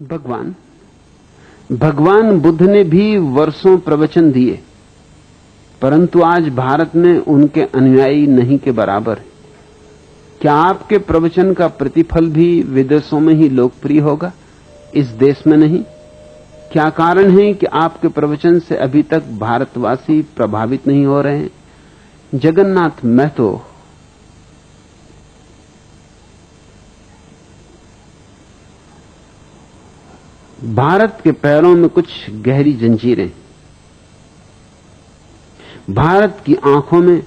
भगवान बुद्ध ने भी वर्षों प्रवचन दिए, परंतु आज भारत में उनके अनुयायी नहीं के बराबर है। क्या आपके प्रवचन का प्रतिफल भी विदेशों में ही लोकप्रिय होगा, इस देश में नहीं? क्या कारण है कि आपके प्रवचन से अभी तक भारतवासी प्रभावित नहीं हो रहे हैं? जगन्नाथ महतो भारत के पैरों में कुछ गहरी जंजीरें, भारत की आंखों में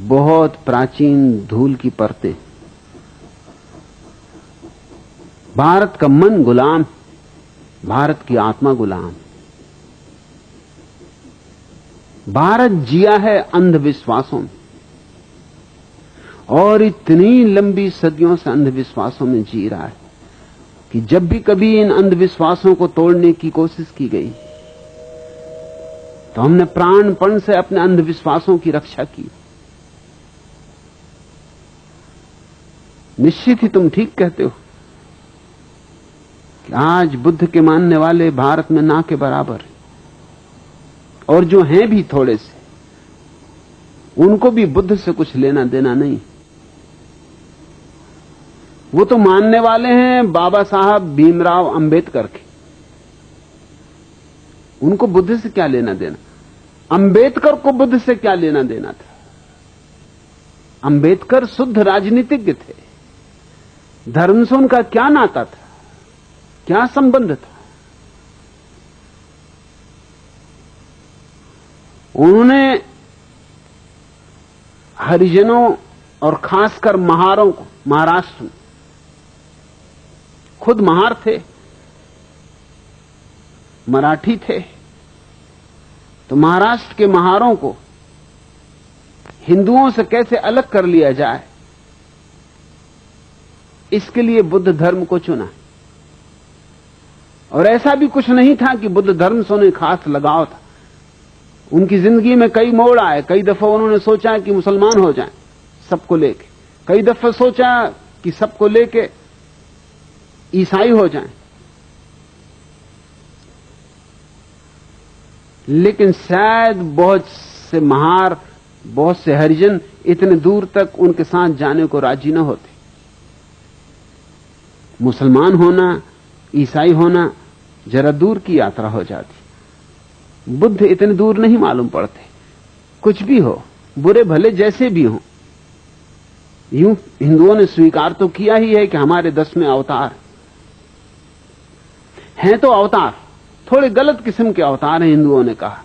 बहुत प्राचीन धूल की परतें। भारत का मन गुलाम, भारत की आत्मा गुलाम। भारत जिया है अंधविश्वासों में, और इतनी लंबी सदियों से अंधविश्वासों में जी रहा है कि जब भी कभी इन अंधविश्वासों को तोड़ने की कोशिश की गई तो हमने प्राणपण से अपने अंधविश्वासों की रक्षा की। निश्चित ही तुम ठीक कहते हो कि आज बुद्ध के मानने वाले भारत में ना के बराबर हैं, और जो हैं भी थोड़े से, उनको भी बुद्ध से कुछ लेना देना नहीं। वो तो मानने वाले हैं बाबा साहब भीमराव अंबेडकर के, उनको बुद्ध से क्या लेना देना? अंबेडकर को बुद्ध से क्या लेना देना था? अंबेडकर शुद्ध राजनीतिज्ञ थे, धर्म से उनका क्या नाता था, क्या संबंध था? उन्होंने हरिजनों और खासकर महारों को, महाराष्ट्र में, खुद महार थे, मराठी थे, तो महाराष्ट्र के महारों को हिंदुओं से कैसे अलग कर लिया जाए, इसके लिए बुद्ध धर्म को चुना। और ऐसा भी कुछ नहीं था कि बुद्ध धर्म से उन्हें खास लगाव था। उनकी जिंदगी में कई मोड़ आए। कई दफा उन्होंने सोचा कि मुसलमान हो जाएं सबको लेके, कई दफा सोचा कि सबको लेके ईसाई हो जाएं, लेकिन शायद बहुत से महार, बहुत से हरिजन इतने दूर तक उनके साथ जाने को राजी न होते। मुसलमान होना, ईसाई होना जरा दूर की यात्रा हो जाती। बुद्ध इतने दूर नहीं मालूम पड़ते। कुछ भी हो, बुरे भले जैसे भी हो, यूं हिंदुओं ने स्वीकार तो किया ही है कि हमारे 10वें अवतार हैं, तो अवतार थोड़े गलत किस्म के अवतार हैं, हिंदुओं ने कहा।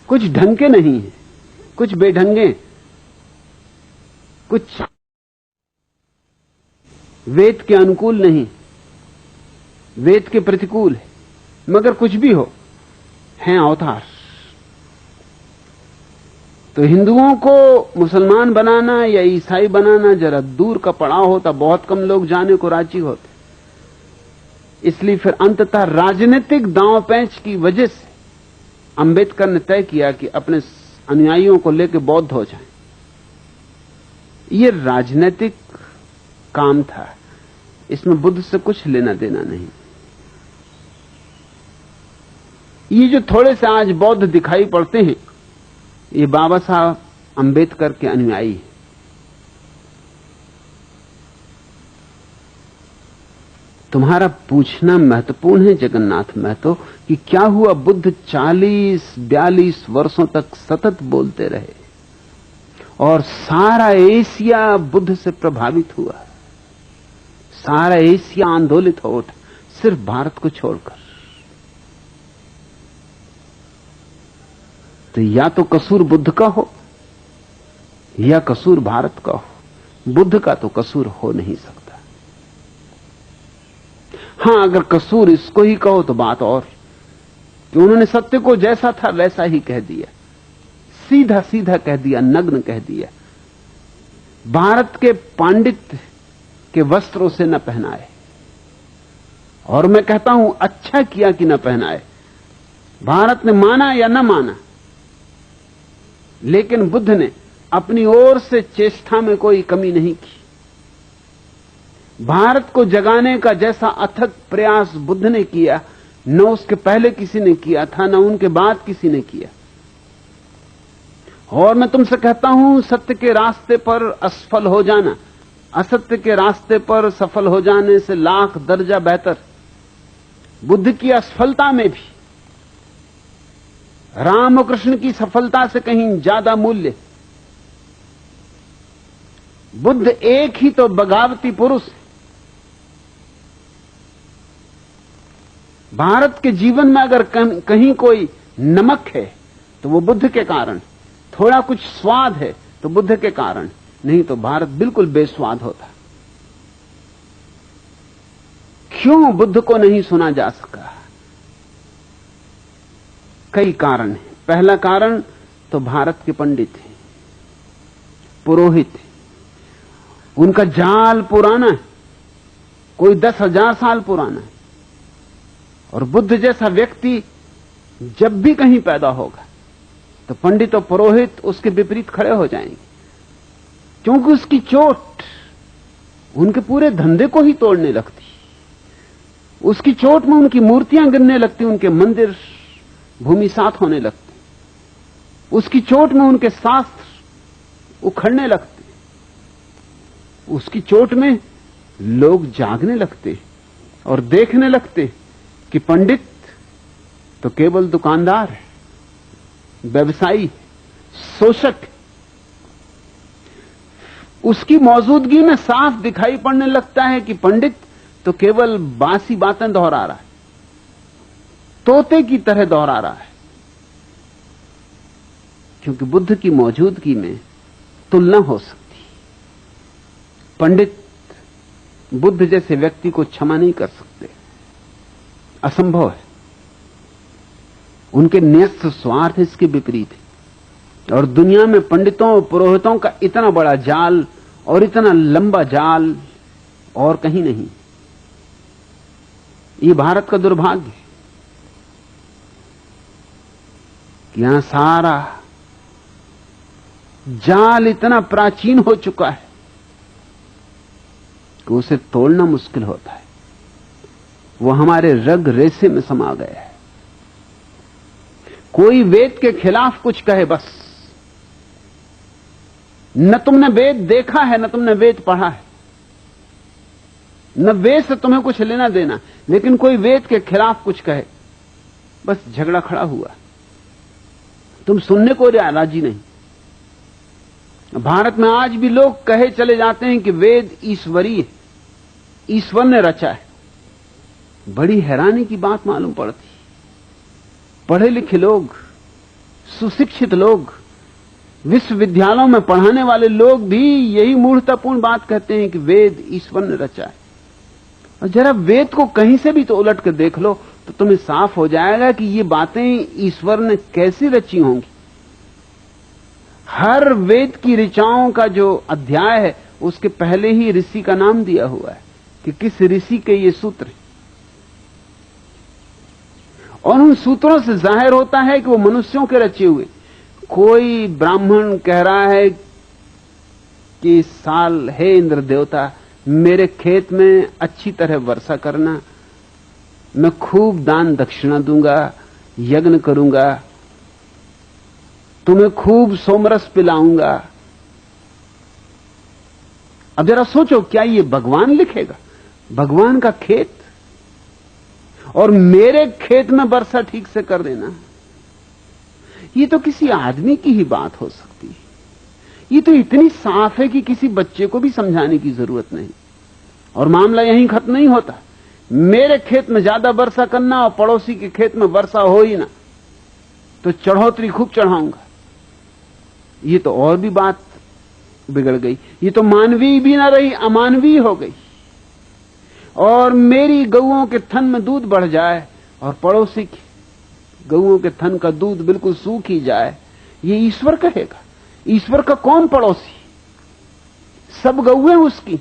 कुछ ढंग के नहीं है, कुछ बेढंगे, कुछ वेद के अनुकूल नहीं, वेद के प्रतिकूल है, मगर कुछ भी हो, हैं अवतार। तो हिंदुओं को मुसलमान बनाना या ईसाई बनाना जरा दूर का पड़ाव होता, बहुत कम लोग जाने को राजी होते। इसलिए फिर अंततः राजनीतिक दांव पैंच की वजह से अंबेडकर ने तय किया कि अपने अनुयायियों को लेकर बौद्ध हो जाएं। ये राजनीतिक काम था, इसमें बुद्ध से कुछ लेना देना नहीं। ये जो थोड़े से आज बौद्ध दिखाई पड़ते हैं, ये बाबा साहब अंबेडकर के अनुयायी हैं। तुम्हारा पूछना महत्वपूर्ण है जगन्नाथ महतो कि क्या हुआ बुद्ध 40-42 वर्षों तक सतत बोलते रहे और सारा एशिया बुद्ध से प्रभावित हुआ, सारा एशिया आंदोलित हो उठा, सिर्फ भारत को छोड़कर। तो या तो कसूर बुद्ध का हो या कसूर भारत का हो, बुद्ध का तो कसूर हो नहीं सकता। हां, अगर कसूर इसको ही कहो तो बात और कि उन्होंने सत्य को जैसा था वैसा ही कह दिया, सीधा सीधा कह दिया, नग्न कह दिया। भारत के पांडित्य के वस्त्रों से न पहनाए, और मैं कहता हूं अच्छा किया कि न पहनाए। भारत ने माना या न माना, लेकिन बुद्ध ने अपनी ओर से चेष्टा में कोई कमी नहीं की। भारत को जगाने का जैसा अथक प्रयास बुद्ध ने किया, न उसके पहले किसी ने किया था, न उनके बाद किसी ने किया। और मैं तुमसे कहता हूं, सत्य के रास्ते पर असफल हो जाना असत्य के रास्ते पर सफल हो जाने से लाख दर्जा बेहतर। बुद्ध की असफलता में भी राम और कृष्ण की सफलता से कहीं ज्यादा मूल्य। बुद्ध एक ही तो बगावती पुरुष है। भारत के जीवन में अगर कहीं कोई नमक है तो वो बुद्ध के कारण, थोड़ा कुछ स्वाद है तो बुद्ध के कारण, नहीं तो भारत बिल्कुल बेस्वाद होता। क्यों बुद्ध को नहीं सुना जा सका? कई कारण हैं। पहला कारण तो भारत के पंडित हैं, पुरोहित हैं। उनका जाल पुराना है, कोई 10,000 साल पुराना है। और बुद्ध जैसा व्यक्ति जब भी कहीं पैदा होगा तो पंडित और पुरोहित उसके विपरीत खड़े हो जाएंगे, क्योंकि उसकी चोट उनके पूरे धंधे को ही तोड़ने लगती। उसकी चोट में उनकी मूर्तियां गिरने लगती, उनके मंदिर भूमिसात होने लगते, उसकी चोट में उनके शास्त्र उखड़ने लगते, उसकी चोट में लोग जागने लगते और देखने लगते कि पंडित तो केवल दुकानदार है, व्यवसायी, शोषक। उसकी मौजूदगी में साफ दिखाई पड़ने लगता है कि पंडित तो केवल बासी बातें दोहरा रहा है, तोते की तरह दोहरा रहा है। क्योंकि बुद्ध की मौजूदगी में तुलना हो सकती। पंडित बुद्ध जैसे व्यक्ति को क्षमा नहीं कर सकते, असंभव है। उनके न्यस्त स्वार्थ इसके विपरीत है। और दुनिया में पंडितों और पुरोहितों का इतना बड़ा जाल और इतना लंबा जाल और कहीं नहीं। ये भारत का दुर्भाग्य है कि यहां सारा जाल इतना प्राचीन हो चुका है कि उसे तोड़ना मुश्किल होता है। वो हमारे रग रेशे में समा गया है। कोई वेद के खिलाफ कुछ कहे, बस न तुमने वेद देखा है, न तुमने वेद पढ़ा है, न वेद से तुम्हें कुछ लेना देना, लेकिन कोई वेद के खिलाफ कुछ कहे, बस झगड़ा खड़ा हुआ। तुम सुनने को राजी नहीं। भारत में आज भी लोग कहे चले जाते हैं कि वेद ईश्वरीय है, ईश्वर ने रचा है। बड़ी हैरानी की बात मालूम पड़ती। पढ़े लिखे लोग, सुशिक्षित लोग, विश्वविद्यालयों में पढ़ाने वाले लोग भी यही मूर्खतापूर्ण बात कहते हैं कि वेद ईश्वर ने रचा है। और जरा वेद को कहीं से भी तो उलट कर देख लो तो तुम्हें साफ हो जाएगा कि ये बातें ईश्वर ने कैसी रची होंगी। हर वेद की ऋचाओं का जो अध्याय है उसके पहले ही ऋषि का नाम दिया हुआ है कि किस ऋषि के ये सूत्र हैं। और उन सूत्रों से जाहिर होता है कि वो मनुष्यों के रचे हुए। कोई ब्राह्मण कह रहा है कि इस साल हे इंद्र देवता मेरे खेत में अच्छी तरह वर्षा करना, मैं खूब दान दक्षिणा दूंगा, यज्ञ करूंगा, तुम्हें खूब सोमरस पिलाऊंगा। अब जरा सोचो, क्या ये भगवान लिखेगा? भगवान का खेत और मेरे खेत में वर्षा ठीक से कर देना, ये तो किसी आदमी की ही बात हो सकती है। ये तो इतनी साफ है कि किसी बच्चे को भी समझाने की जरूरत नहीं। और मामला यहीं खत्म नहीं होता। मेरे खेत में ज्यादा वर्षा करना और पड़ोसी के खेत में वर्षा हो ही ना तो चढ़ोतरी खूब चढ़ाऊंगा। ये तो और भी बात बिगड़ गई। ये तो मानवीय भी ना रही, अमानवीय हो गई। और मेरी गऊओं के थन में दूध बढ़ जाए और पड़ोसी की गऊओं के थन का दूध बिल्कुल सूख ही जाए, ये ईश्वर कहेगा? ईश्वर का कौन पड़ोसी? सब गऊएं उसकी,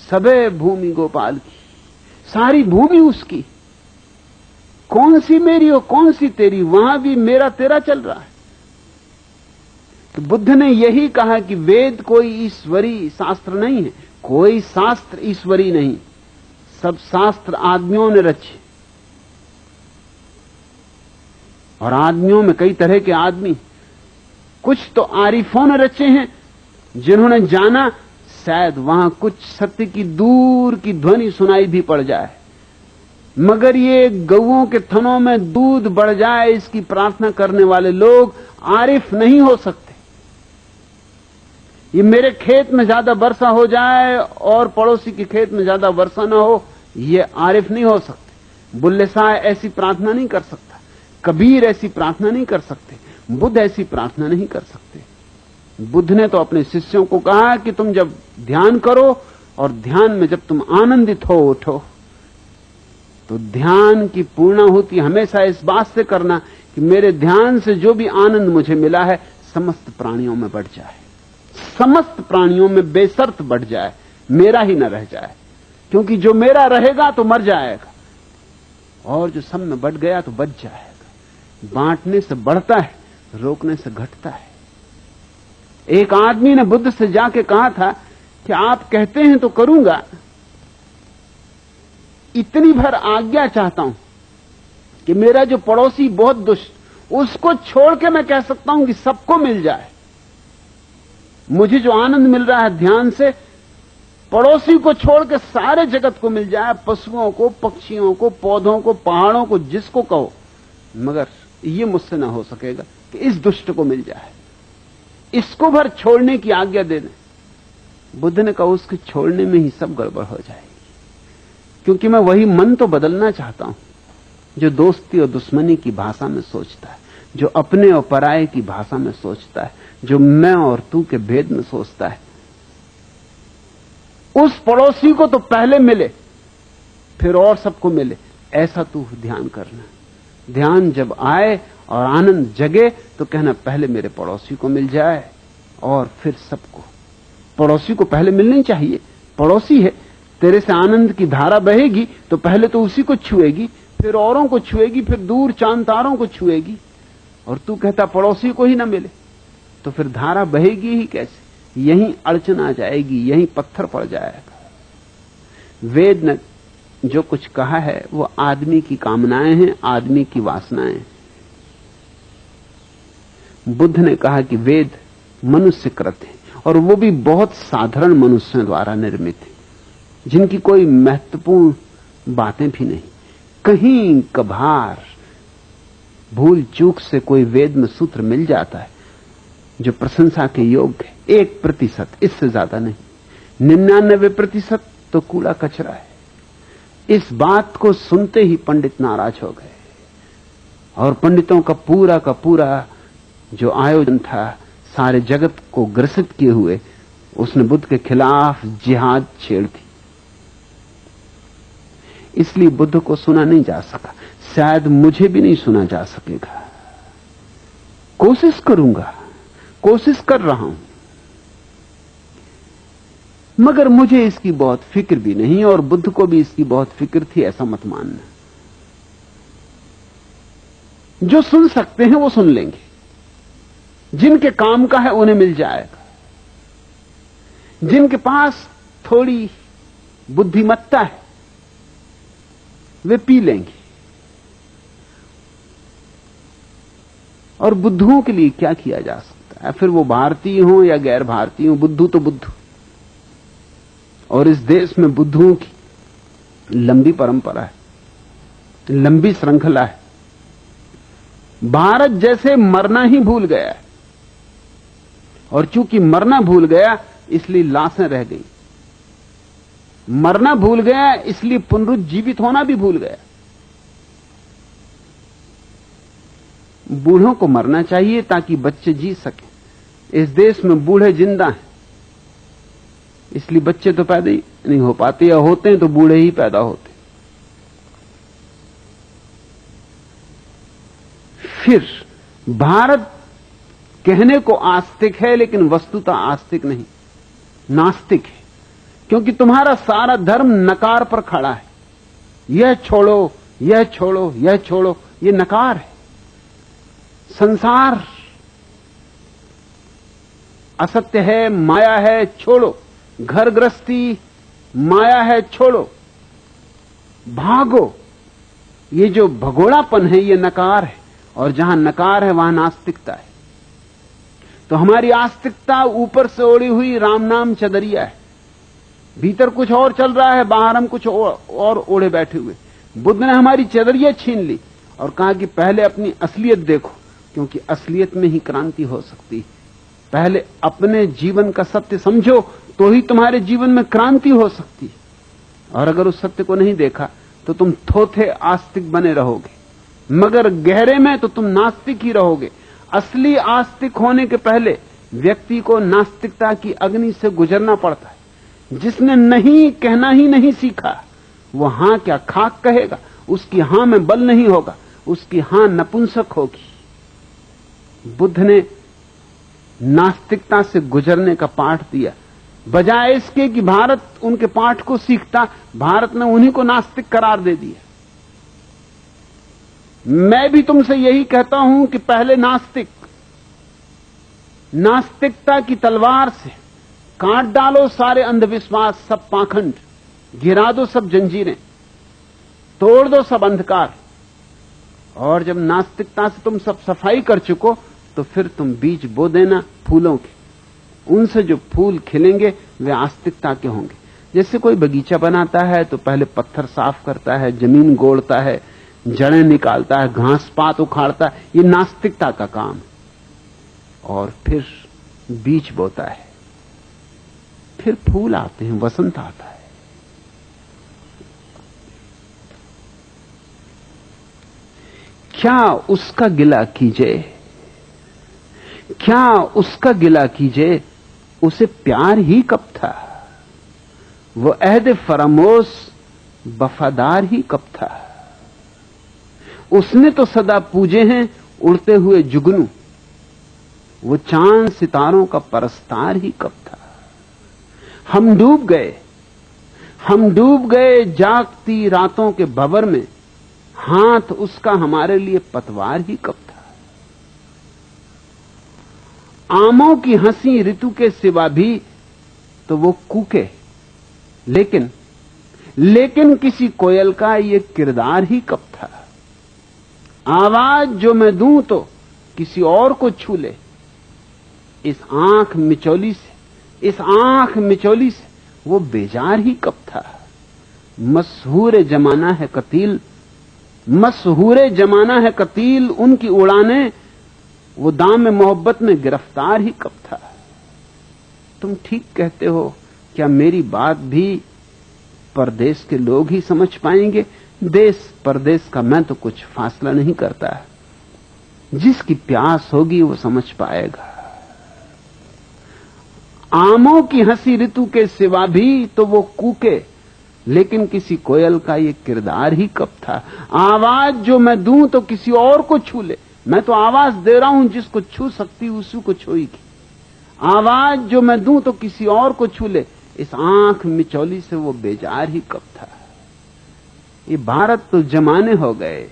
सबे भूमि गोपाल की, सारी भूमि उसकी। कौन सी मेरी और कौन सी तेरी? वहां भी मेरा तेरा चल रहा है। तो बुद्ध ने यही कहा कि वेद कोई ईश्वरी शास्त्र नहीं है, कोई शास्त्र ईश्वरी नहीं, सब शास्त्र आदमियों ने रचे। और आदमियों में कई तरह के आदमी, कुछ तो आरिफों ने रचे हैं जिन्होंने जाना शायद वहां कुछ सत्य की दूर की ध्वनि सुनाई भी पड़ जाए, मगर ये गऊओं के थनों में दूध बढ़ जाए इसकी प्रार्थना करने वाले लोग आरिफ नहीं हो सकते। ये मेरे खेत में ज्यादा वर्षा हो जाए और पड़ोसी के खेत में ज्यादा वर्षा ना हो, ये आरिफ नहीं हो सकते। बुल्ले शाह ऐसी प्रार्थना नहीं कर सकता, कबीर ऐसी प्रार्थना नहीं कर सकते, बुद्ध ऐसी प्रार्थना नहीं कर सकते। बुद्ध ने तो अपने शिष्यों को कहा कि तुम जब ध्यान करो और ध्यान में जब तुम आनंदित हो उठो, तो ध्यान की पूर्णाहुति हमेशा इस बात से करना कि मेरे ध्यान से जो भी आनंद मुझे मिला है समस्त प्राणियों में बढ़ जाए, समस्त प्राणियों में बेशर्त बढ़ जाए, मेरा ही न रह जाए। क्योंकि जो मेरा रहेगा तो मर जाएगा और जो सब में बढ़ गया तो बच जाएगा। बांटने से बढ़ता है, रोकने से घटता है। एक आदमी ने बुद्ध से जाके कहा था कि आप कहते हैं तो करूंगा, इतनी भर आज्ञा चाहता हूं कि मेरा जो पड़ोसी बहुत दुष्ट, उसको छोड़ के मैं कह सकता हूं कि सबको मिल जाए। मुझे जो आनंद मिल रहा है ध्यान से, पड़ोसी को छोड़ के सारे जगत को मिल जाए, पशुओं को, पक्षियों को, पौधों को, पहाड़ों को, जिसको कहो, मगर ये मुझसे ना हो सकेगा कि इस दुष्ट को मिल जाए, इसको भर छोड़ने की आज्ञा दे दें। बुद्ध ने कहा उसके छोड़ने में ही सब गड़बड़ हो जाएगी, क्योंकि मैं वही मन तो बदलना चाहता हूं जो दोस्ती और दुश्मनी की भाषा में सोचता है, जो अपने और पराये की भाषा में सोचता है, जो मैं और तू के भेद में सोचता है। उस पड़ोसी को तो पहले मिले फिर और सबको मिले, ऐसा तू ध्यान करना। ध्यान जब आए और आनंद जगे तो कहना पहले मेरे पड़ोसी को मिल जाए और फिर सबको। पड़ोसी को पहले मिलनी चाहिए, पड़ोसी है, तेरे से आनंद की धारा बहेगी तो पहले तो उसी को छुएगी, फिर औरों को छुएगी, फिर दूर चांद तारों को छुएगी। और तू कहता पड़ोसी को ही ना मिले, तो फिर धारा बहेगी ही कैसे? यहीं अड़चन आ जाएगी, यहीं पत्थर पड़ जाएगा। वेद ने जो कुछ कहा है वो आदमी की कामनाएं हैं, आदमी की वासनाएं हैं। बुद्ध ने कहा कि वेद मनुष्यकृत है और वो भी बहुत साधारण मनुष्यों द्वारा निर्मित है, जिनकी कोई महत्वपूर्ण बातें भी नहीं। कहीं कभार भूल चूक से कोई वेद में सूत्र मिल जाता है जो प्रशंसा के योग्य है, 1%, इससे ज्यादा नहीं। 99% तो कूड़ा कचरा है। इस बात को सुनते ही पंडित नाराज हो गए और पंडितों का पूरा जो आयोजन था सारे जगत को ग्रसित किए हुए, उसने बुद्ध के खिलाफ जिहाद छेड़ दी। इसलिए बुद्ध को सुना नहीं जा सका, शायद मुझे भी नहीं सुना जा सकेगा। कोशिश करूंगा, कोशिश कर रहा हूं, मगर मुझे इसकी बहुत फिक्र भी नहीं और बुद्ध को भी इसकी बहुत फिक्र थी, ऐसा मत मानना। जो सुन सकते हैं वो सुन लेंगे, जिनके काम का है उन्हें मिल जाएगा, जिनके पास थोड़ी बुद्धिमत्ता है वे पी लेंगे। और बुद्धुओं के लिए क्या किया जा सकता है? फिर वो भारतीय हो या गैर भारतीय हो, बुद्धू तो बुद्धू। और इस देश में बुद्धुओं की लंबी परंपरा है, लंबी श्रृंखला है। भारत जैसे मरना ही भूल गया है और चूंकि मरना भूल गया इसलिए लाशें रह गई। मरना भूल गया इसलिए पुनरुज्जीवित होना भी भूल गया। बूढ़ों को मरना चाहिए ताकि बच्चे जी सकें। इस देश में बूढ़े जिंदा हैं, इसलिए बच्चे तो पैदा ही नहीं हो पाते, या होते हैं तो बूढ़े ही पैदा होते। फिर भारत कहने को आस्तिक है लेकिन वस्तुतः आस्तिक नहीं, नास्तिक है, क्योंकि तुम्हारा सारा धर्म नकार पर खड़ा है। यह छोड़ो, यह छोड़ो, यह छोड़ो, यह नकार है। संसार असत्य है, माया है, छोड़ो, घर गृहस्थी माया है, छोड़ो, भागो। ये जो भगोड़ापन है ये नकार है, और जहां नकार है वहां नास्तिकता है। तो हमारी आस्तिकता ऊपर से ओढ़ी हुई राम नाम चदरिया है, भीतर कुछ और चल रहा है, बाहर हम कुछ और ओढ़े बैठे हुए। बुद्ध ने हमारी चदरिया छीन ली और कहा कि पहले अपनी असलियत देखो, क्योंकि असलियत में ही क्रांति हो सकती है। पहले अपने जीवन का सत्य समझो तो ही तुम्हारे जीवन में क्रांति हो सकती है। और अगर उस सत्य को नहीं देखा तो तुम थोथे आस्तिक बने रहोगे, मगर गहरे में तो तुम नास्तिक ही रहोगे। असली आस्तिक होने के पहले व्यक्ति को नास्तिकता की अग्नि से गुजरना पड़ता है। जिसने नहीं कहना ही नहीं सीखा वो हां क्या खाक कहेगा, उसकी हां में बल नहीं होगा, उसकी हां नपुंसक होगी। बुद्ध ने नास्तिकता से गुजरने का पाठ दिया, बजाय इसके कि भारत उनके पाठ को सीखता, भारत ने उन्हीं को नास्तिक करार दे दिया। मैं भी तुमसे यही कहता हूं कि पहले नास्तिकता की तलवार से काट डालो सारे अंधविश्वास, सब पाखंड, गिरा दो सब जंजीरें, तोड़ दो सब अंधकार। और जब नास्तिकता से तुम सब सफाई कर चुको तो फिर तुम बीज बो देना फूलों के। उनसे जो फूल खिलेंगे वे आस्तिकता के होंगे। जैसे कोई बगीचा बनाता है तो पहले पत्थर साफ करता है, जमीन गोड़ता है, जड़ें निकालता है, घास पात उखाड़ता है, ये नास्तिकता का काम है। और फिर बीज बोता है, फिर फूल आते हैं, वसंत आता है। क्या उसका गिला कीजिए, क्या उसका गिला कीजिए, उसे प्यार ही कब था, वो अहद फरामोश वफादार ही कब था। उसने तो सदा पूजे हैं उड़ते हुए जुगनू, वो चांद सितारों का परस्तार ही कब था। हम डूब गए जागती रातों के भंवर में, हाथ उसका हमारे लिए पतवार ही कब था। आमों की हंसी ऋतु के सिवा भी तो वो कूके, लेकिन किसी कोयल का ये किरदार ही कब था। आवाज जो मैं दूं तो किसी और को छू ले, इस आंख मिचौली से वो बेजार ही कब था। मशहूर जमाना है कतील उनकी उड़ाने, वो दाम मोहब्बत में गिरफ्तार ही कब था। तुम ठीक कहते हो, क्या मेरी बात भी परदेश के लोग ही समझ पाएंगे? देश परदेश का मैं तो कुछ फासला नहीं करता है, जिसकी प्यास होगी वो समझ पाएगा। आमों की हंसी ऋतु के सिवा भी तो वो कूके, लेकिन किसी कोयल का ये किरदार ही कब था। आवाज जो मैं दूं तो किसी और को छू ले, मैं तो आवाज दे रहा हूं, जिसको छू सकती उसी को छूएगी। आवाज जो मैं दूं तो किसी और को छू ले, इस आंख मिचौली से वो बेजार ही कब था। ये भारत तो जमाने हो गए,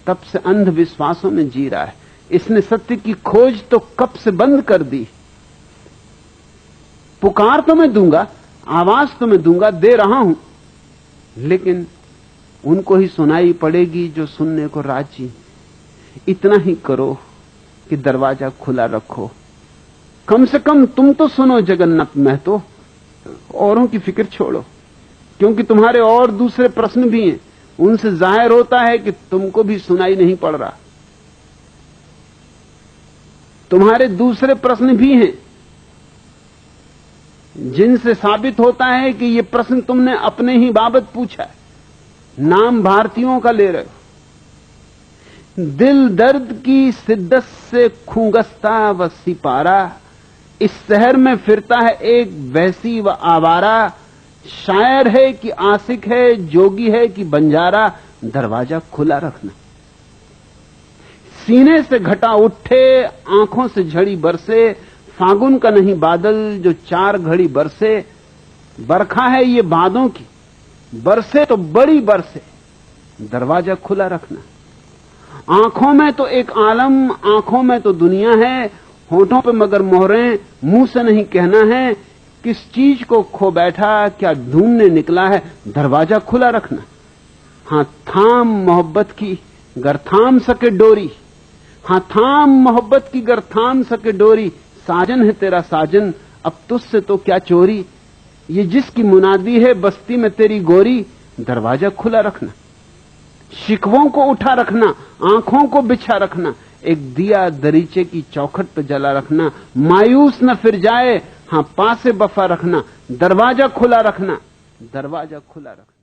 तब से अंधविश्वासों में जी रहा है। इसने सत्य की खोज तो कब से बंद कर दी। पुकार तो मैं दूंगा, आवाज तो मैं दूंगा, दे रहा हूं, लेकिन उनको ही सुनाई पड़ेगी जो सुनने को राजी। इतना ही करो कि दरवाजा खुला रखो, कम से कम तुम तो सुनो जगन्नाथ महतो, औरों की फिक्र छोड़ो, क्योंकि तुम्हारे और दूसरे प्रश्न भी हैं, उनसे जाहिर होता है कि तुमको भी सुनाई नहीं पड़ रहा। तुम्हारे दूसरे प्रश्न भी हैं जिनसे साबित होता है कि ये प्रश्न तुमने अपने ही बाबत पूछा है। नाम भारतीयों का ले रहे हो। दिल दर्द की शिद्दत से खूंगस्ता व सिपारा, इस शहर में फिरता है एक वैसी व आवारा। शायर है कि आशिक है, जोगी है कि बंजारा, दरवाजा खुला रखना। सीने से घटा उठे, आंखों से झड़ी बरसे, फागुन का नहीं बादल जो 4 घड़ी बरसे। बरखा है ये बादों की, बरसे तो बड़ी बरसे, दरवाजा खुला रखना। आंखों में तो एक आलम, आंखों में तो दुनिया है, होठों पे मगर मोहरें, मुंह से नहीं कहना है किस चीज को खो बैठा, क्या ढूंढने निकला है, दरवाजा खुला रखना। हां थाम मोहब्बत की गर थाम सके डोरी, हां थाम मोहब्बत की गर थाम सके डोरी, साजन है तेरा साजन अब तुझसे तो क्या चोरी, ये जिसकी मुनादी है बस्ती में तेरी गोरी, दरवाजा खुला रखना। शिकवों को उठा रखना, आंखों को बिछा रखना, एक दिया दरीचे की चौखट पे जला रखना, मायूस न फिर जाए, हां पासे वफा रखना, दरवाजा खुला रखना, दरवाजा खुला रखना।